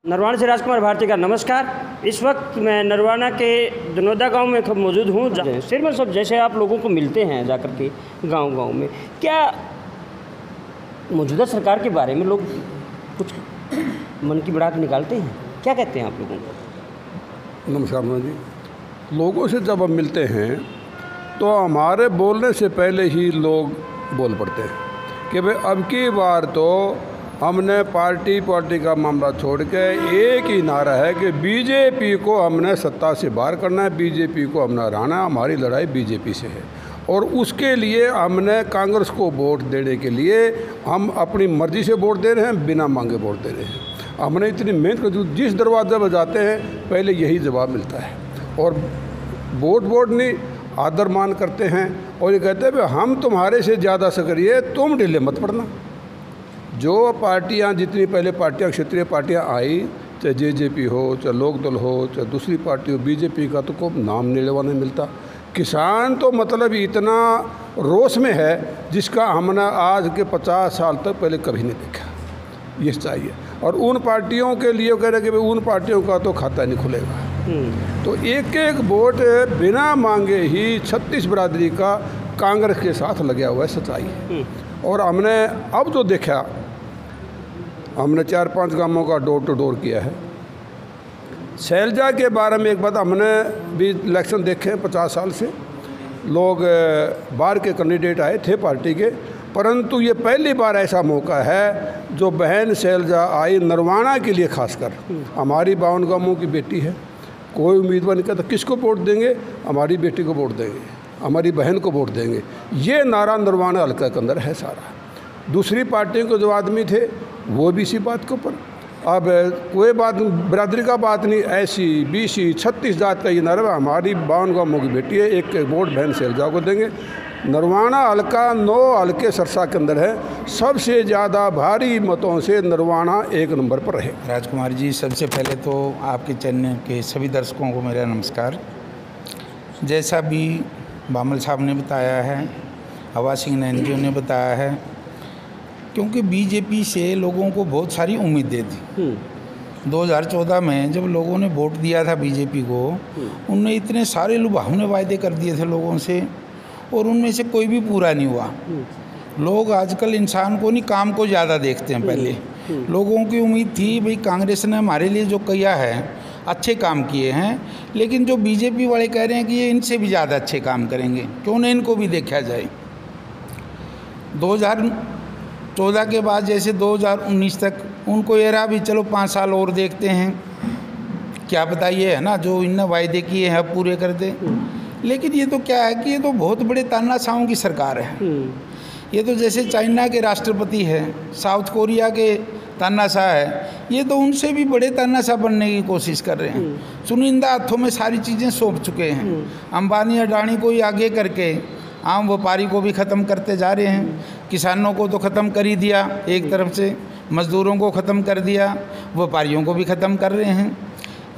नरवाना से राजकुमार भारती का नमस्कार। इस वक्त मैं नरवाना के दनौदा गांव में मौजूद हूँ। सिरमन साहब, जैसे आप लोगों को मिलते हैं जाकर के गांव में, क्या मौजूदा सरकार के बारे में लोग कुछ मन की बढ़ा के निकालते हैं? क्या कहते हैं आप लोगों को? नमस्कार मनोज जी, लोगों से जब हम मिलते हैं तो हमारे बोलने से पहले ही लोग बोल पड़ते हैं कि भाई अब की बार तो हमने पार्टी का मामला छोड़ के एक ही नारा है कि बीजेपी को हमने सत्ता से बाहर करना है, बीजेपी को हमने हराना है, हमारी लड़ाई बीजेपी से है। और उसके लिए हमने कांग्रेस को वोट देने के लिए हम अपनी मर्ज़ी से वोट दे रहे हैं, बिना मांगे वोट दे रहे हैं। हमने इतनी मेहनत कर, जिस दरवाजे पर जाते हैं पहले यही जवाब मिलता है। और वोट नहीं, आदर मान करते हैं और ये कहते हैं भाई हम तुम्हारे से ज़्यादा सक्रिय, तुम ढीले मत पड़ना। जो पार्टियां, जितनी पहले पार्टियां, क्षेत्रीय पार्टियां आई, चाहे जेजेपी हो, चाहे लोकदल हो, चाहे दूसरी पार्टी हो, बीजेपी का तो कोई नाम नहीं लेवाने मिलता। किसान तो मतलब इतना रोष में है जिसका हमने आज के 50 साल तक पहले कभी नहीं देखा। ये चाहिए। और उन पार्टियों के लिए कह रहे कि भाई उन पार्टियों का तो खाता नहीं खुलेगा। तो एक एक वोट बिना मांगे ही 36 बिरादरी का कांग्रेस के साथ लगा हुआ है, सच्चाई है। और हमने अब जो देखा, हमने 4-5 गांवों का डोर टू डोर किया है। शैलजा के बारे में एक बात, हमने भी इलेक्शन देखे 50 साल से, लोग बाहर के कैंडिडेट आए थे पार्टी के, परंतु ये पहली बार ऐसा मौका है जो बहन शैलजा आई नरवाना के लिए खासकर। हमारी 52 गांवों की बेटी है, कोई उम्मीदवार नहीं कहता किसको वोट देंगे, हमारी बेटी को वोट देंगे, हमारी बहन को वोट देंगे। ये नारा नरवाना हल्का के अंदर है सारा। दूसरी पार्टियों के जो आदमी थे वो भी इसी बात के ऊपर। अब कोई बात बिरादरी का बात नहीं, ऐसी BC 36 जात का ये नारा, हमारी 52 गांवों की बेटी है, एक वोट बहन शैलजा को देंगे। नरवाना हल्का 9 हल्के सरसा के अंदर है, सबसे ज़्यादा भारी मतों से नरवाना 1 नंबर पर रहे। राजकुमार जी, सबसे पहले तो आपके चैनल के सभी दर्शकों को मेरा नमस्कार। जैसा भी बामल साहब ने बताया है, हवा सिंह नैनजी ने बताया है, क्योंकि बीजेपी से लोगों को बहुत सारी उम्मीदें थी। 2014 में जब लोगों ने वोट दिया था बीजेपी को, उनने इतने सारे लुभावने वायदे कर दिए थे लोगों से, और उनमें से कोई भी पूरा नहीं हुआ। लोग आजकल इंसान को नहीं, काम को ज़्यादा देखते हैं। पहले लोगों की उम्मीद थी भाई कांग्रेस ने हमारे लिए जो किया है, अच्छे काम किए हैं, लेकिन जो बीजेपी वाले कह रहे हैं कि ये इनसे भी ज़्यादा अच्छे काम करेंगे, क्यों न इनको भी देखा जाए। 2014 के बाद जैसे 2019 तक उनको ये रहा भी चलो 5 साल और देखते हैं, क्या बताइए, है ना, जो इनने वायदे किए हैं पूरे कर दे। लेकिन ये तो क्या है कि ये तो बहुत बड़े तानाशाहों की सरकार है। ये तो जैसे चाइना के राष्ट्रपति है, साउथ कोरिया के तानाशाह है, ये तो उनसे भी बड़े तानाशाह बनने की कोशिश कर रहे हैं। चुनिंदा हाथों में सारी चीज़ें सौंप चुके हैं। अंबानी अडानी को ही आगे करके आम व्यापारी को भी ख़त्म करते जा रहे हैं। किसानों को तो ख़त्म कर ही दिया एक तरफ से, मज़दूरों को ख़त्म कर दिया, व्यापारियों को भी ख़त्म कर रहे हैं।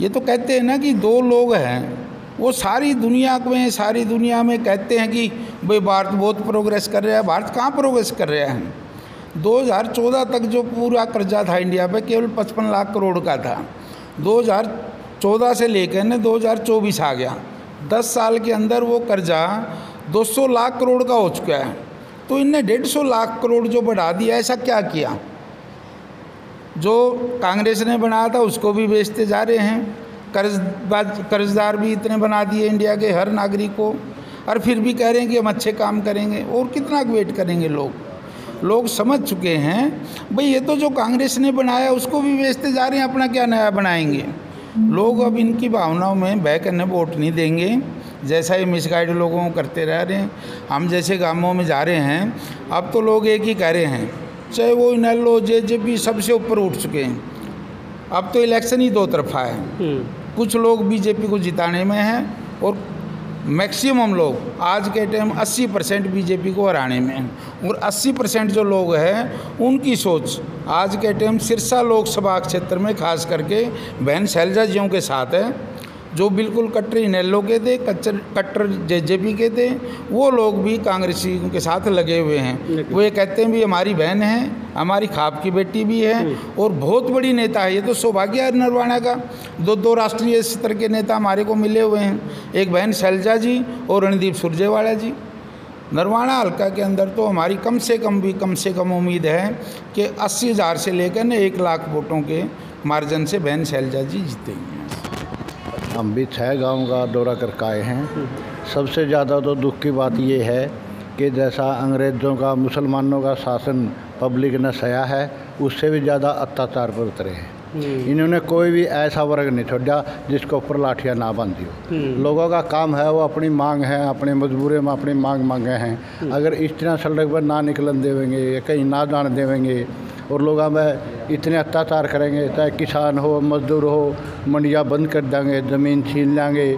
ये तो कहते हैं ना कि 2 लोग हैं, वो सारी दुनिया में कहते हैं कि भाई भारत बहुत प्रोग्रेस कर रहा है। भारत कहाँ प्रोग्रेस कर रहा है? 2014 तक जो पूरा कर्जा था इंडिया पे, केवल 55 लाख करोड़ का था। 2014 से लेकर ने 2024 आ गया, 10 साल के अंदर वो कर्जा 200 लाख करोड़ का हो चुका है। तो इनने 150 लाख करोड़ जो बढ़ा दिया, ऐसा क्या किया? जो कांग्रेस ने बनाया था उसको भी बेचते जा रहे हैं। कर्जदार भी इतने बना दिए इंडिया के हर नागरिक को, और फिर भी कह रहे हैं कि हम अच्छे काम करेंगे। और कितना वेट करेंगे? लोग समझ चुके हैं भाई ये तो जो कांग्रेस ने बनाया उसको भी बेचते जा रहे हैं, अपना क्या नया बनाएंगे। लोग अब इनकी भावनाओं में बह करने वोट नहीं देंगे, जैसा ये मिसगाइड लोगों को करते रह रहे हैं। हम जैसे गांवों में जा रहे हैं, अब तो लोग एक ही कह रहे हैं, चाहे वो इनेलो जेजेपी सबसे ऊपर उठ चुके हैं। अब तो इलेक्शन ही 2 तरफा है। कुछ लोग बीजेपी को जिताने में हैं और मैक्सिमम लोग आज के टाइम 80% बीजेपी को हराने में हैं। और 80% जो लोग हैं उनकी सोच आज के टाइम सिरसा लोकसभा क्षेत्र में खास करके बहन शैलजा जियों के साथ है। जो बिल्कुल कट्टर इनेलो के थे, कट्टर जेजेपी के थे, वो लोग भी कांग्रेसियों के साथ लगे हुए हैं। वो ये कहते हैं भी हमारी बहन है, हमारी खाप की बेटी भी है और बहुत बड़ी नेता है। ये तो सौभाग्य है नरवाना का, दो राष्ट्रीय स्तर के नेता हमारे को मिले हुए हैं, एक बहन शैलजा जी और रणदीप सुरजेवाला जी। नरवाना हल्का के अंदर तो हमारी कम से कम उम्मीद है कि 80,000 से लेकर 1 लाख वोटों के मार्जिन से बहन शैलजा जी जीतेंगे। हम भी 6 गांव का दौरा करके आए हैं। सबसे ज़्यादा तो दुख की बात ये है कि जैसा अंग्रेज़ों का मुसलमानों का शासन पब्लिक ने सहा है, उससे भी ज़्यादा अत्याचार पर उतरे हैं। इन्होंने कोई भी ऐसा वर्ग नहीं छोड़ा जिसको ऊपर लाठियाँ ना बांधी हो। लोगों का काम है, वो अपनी मांग है, अपनी मजबूरी में अपनी मांग मांगे हैं। अगर इस तरह सड़क पर ना निकलन देवेंगे या कहीं ना जाने देवेंगे और लोगों में इतने अत्याचार करेंगे, चाहे किसान हो, मजदूर हो, मंडियाँ बंद कर देंगे, ज़मीन छीन लेंगे,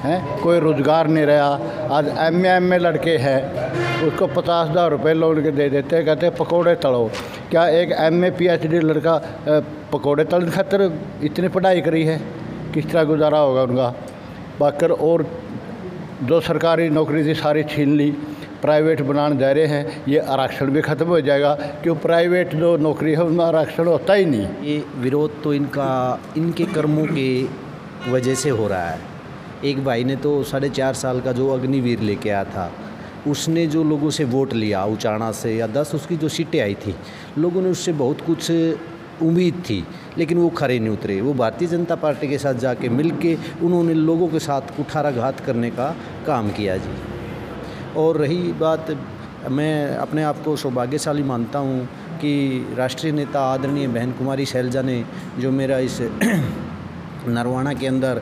हैं, कोई रोज़गार नहीं रहा। आज एम ए लड़के हैं, उसको 50,000 रुपये लोन के दे देते, कहते पकौड़े तलो। क्या एक MA PhD लड़का पकौड़े तलन खातर इतनी पढ़ाई करी है? किस तरह गुजारा होगा उनका? बाकर और जो सरकारी नौकरी थी सारी छीन ली, प्राइवेट बनाने जा रहे हैं। ये आरक्षण भी ख़त्म हो जाएगा, क्यों प्राइवेट जो नौकरी है उनमें आरक्षण होता ही नहीं। ये विरोध तो इनके कर्मों के वजह से हो रहा है। एक भाई ने तो 4.5 साल का जो अग्निवीर लेके आया था, उसने जो लोगों से वोट लिया उचाना से या 10 उसकी जो सीटें आई थी, लोगों ने उससे बहुत कुछ उम्मीद थी, लेकिन वो खरे नहीं उतरे। वो भारतीय जनता पार्टी के साथ जाके मिल के उन्होंने लोगों के साथ कुठाराघात करने का काम किया जी। और रही बात, मैं अपने आप को सौभाग्यशाली मानता हूँ कि राष्ट्रीय नेता आदरणीय बहन कुमारी शैलजा ने जो मेरा इस नरवाना के अंदर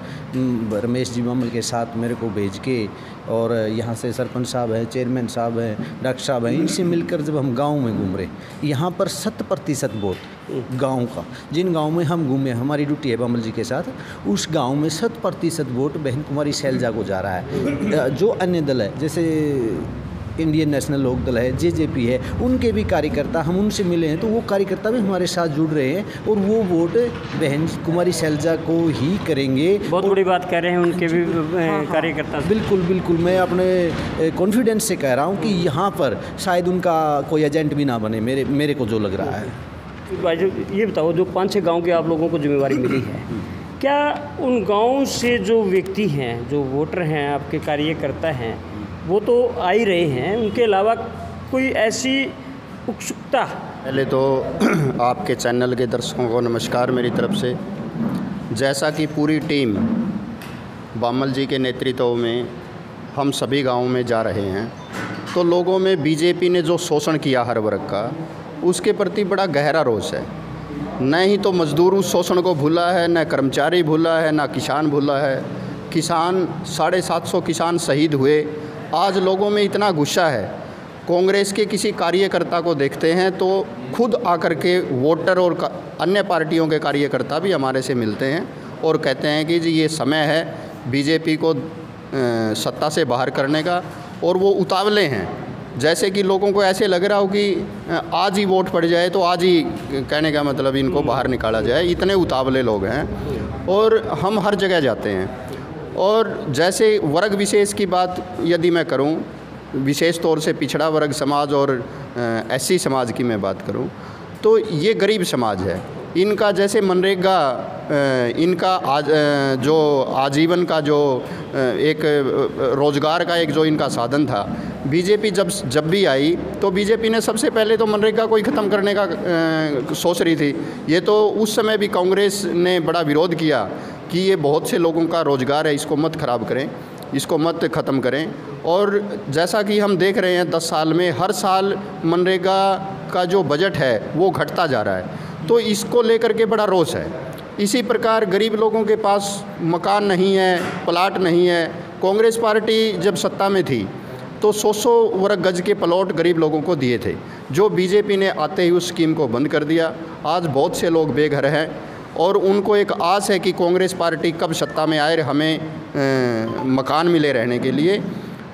रमेश जी बामल के साथ मेरे को भेज के, और यहाँ से सरपंच साहब हैं, चेयरमैन साहब हैं, डॉक्टर साहब हैं, इनसे मिलकर जब हम गांव में घूम रहे, यहाँ पर 100% वोट गांव का, जिन गांव में हम घूमे, हमारी ड्यूटी है बामल जी के साथ, उस गांव में 100% वोट बहन कुमारी शैलजा को जा रहा है। जो अन्य दल है, जैसे इंडियन नेशनल लोक दल है, जेजेपी है, उनके भी कार्यकर्ता, हम उनसे मिले हैं तो वो कार्यकर्ता भी हमारे साथ जुड़ रहे हैं और वो वोट बहन कुमारी शैलजा को ही करेंगे। बहुत बड़ी बात कह रहे हैं उनके भी कार्यकर्ता। बिल्कुल बिल्कुल, मैं अपने कॉन्फिडेंस से कह रहा हूँ कि यहाँ पर शायद उनका कोई एजेंट भी ना बने, मेरे को जो लग रहा है। भाई ये बताओ, जो 5-6 गाँव की आप लोगों को जिम्मेवारी मिली है, क्या उन गाँव से जो व्यक्ति हैं, जो वोटर हैं, आपके कार्यकर्ता हैं, वो तो आ ही रहे हैं, उनके अलावा कोई ऐसी उत्सुकता? पहले तो आपके चैनल के दर्शकों को नमस्कार मेरी तरफ से। जैसा कि पूरी टीम बामल जी के नेतृत्व में हम सभी गांवों में जा रहे हैं, तो लोगों में बीजेपी ने जो शोषण किया हर वर्ग का, उसके प्रति बड़ा गहरा रोष है। न ही तो मजदूर उस शोषण को भूला है, न कर्मचारी भूला है, न किसान भूला है। किसान 750 किसान शहीद हुए। आज लोगों में इतना गुस्सा है, कांग्रेस के किसी कार्यकर्ता को देखते हैं तो खुद आकर के वोटर और अन्य पार्टियों के कार्यकर्ता भी हमारे से मिलते हैं और कहते हैं कि जी ये समय है बीजेपी को सत्ता से बाहर करने का, और वो उतावले हैं। जैसे कि लोगों को ऐसे लग रहा हो कि आज ही वोट पड़ जाए तो आज ही, कहने का मतलब इनको बाहर निकाला जाए, इतने उतावले लोग हैं। और हम हर जगह जाते हैं। और जैसे वर्ग विशेष की बात यदि मैं करूं, विशेष तौर से पिछड़ा वर्ग समाज और SC समाज की मैं बात करूं, तो ये गरीब समाज है। इनका जैसे मनरेगा, इनका जो आजीवन का जो एक रोज़गार का एक जो इनका साधन था, बीजेपी जब भी आई तो बीजेपी ने सबसे पहले तो मनरेगा को ही ख़त्म करने का सोच रही थी। ये तो उस समय भी कांग्रेस ने बड़ा विरोध किया कि ये बहुत से लोगों का रोज़गार है, इसको मत ख़राब करें, इसको मत ख़त्म करें। और जैसा कि हम देख रहे हैं 10 साल में हर साल मनरेगा का जो बजट है वो घटता जा रहा है, तो इसको लेकर के बड़ा रोष है। इसी प्रकार गरीब लोगों के पास मकान नहीं है, प्लाट नहीं है। कांग्रेस पार्टी जब सत्ता में थी तो 100 वर्ग गज के प्लॉट गरीब लोगों को दिए थे, जो बीजेपी ने आते ही उस स्कीम को बंद कर दिया। आज बहुत से लोग बेघर हैं और उनको एक आस है कि कांग्रेस पार्टी कब सत्ता में आए, हमें मकान मिले रहने के लिए।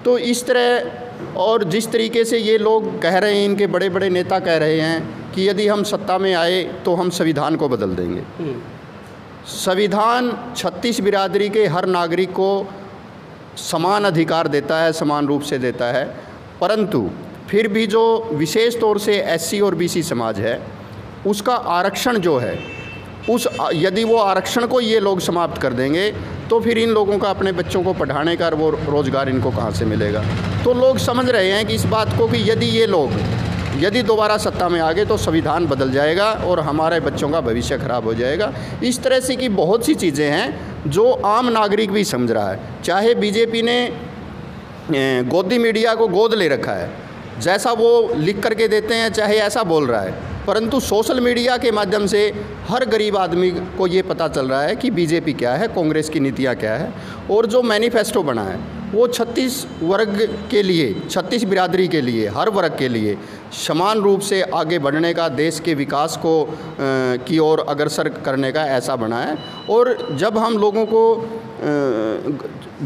तो इस तरह और जिस तरीके से ये लोग कह रहे हैं, इनके बड़े बड़े नेता कह रहे हैं कि यदि हम सत्ता में आए तो हम संविधान को बदल देंगे। संविधान 36 बिरादरी के हर नागरिक को समान अधिकार देता है, समान रूप से देता है, परंतु फिर भी जो विशेष तौर से एससी और बीसी समाज है उसका आरक्षण जो है, यदि वो आरक्षण को ये लोग समाप्त कर देंगे तो फिर इन लोगों का अपने बच्चों को पढ़ाने का वो रोज़गार इनको कहाँ से मिलेगा। तो लोग समझ रहे हैं कि इस बात को कि यदि दोबारा सत्ता में आ गए तो संविधान बदल जाएगा और हमारे बच्चों का भविष्य खराब हो जाएगा। इस तरह से कि बहुत सी चीज़ें हैं जो आम नागरिक भी समझ रहा है। चाहे बीजेपी ने गोदी मीडिया को गोद ले रखा है, जैसा वो लिख करके देते हैं चाहे ऐसा बोल रहा है, परंतु सोशल मीडिया के माध्यम से हर गरीब आदमी को ये पता चल रहा है कि बीजेपी क्या है, कांग्रेस की नीतियाँ क्या है। और जो मैनिफेस्टो बना है वो 36 वर्ग के लिए, 36 बिरादरी के लिए, हर वर्ग के लिए समान रूप से आगे बढ़ने का, देश के विकास को की ओर अग्रसर करने का ऐसा बना है। और जब हम लोगों को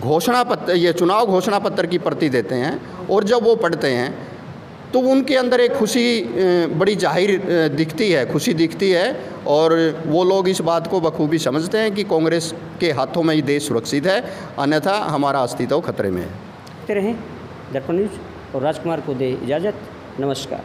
घोषणा पत्र, ये चुनाव घोषणा पत्र की प्रति देते हैं और जब वो पढ़ते हैं तो उनके अंदर एक खुशी बड़ी जाहिर दिखती है, खुशी दिखती है। और वो लोग इस बात को बखूबी समझते हैं कि कांग्रेस के हाथों में ही देश सुरक्षित है, अन्यथा हमारा अस्तित्व खतरे में है। रहे दर्पण न्यूज और राजकुमार को दे इजाज़त। नमस्कार।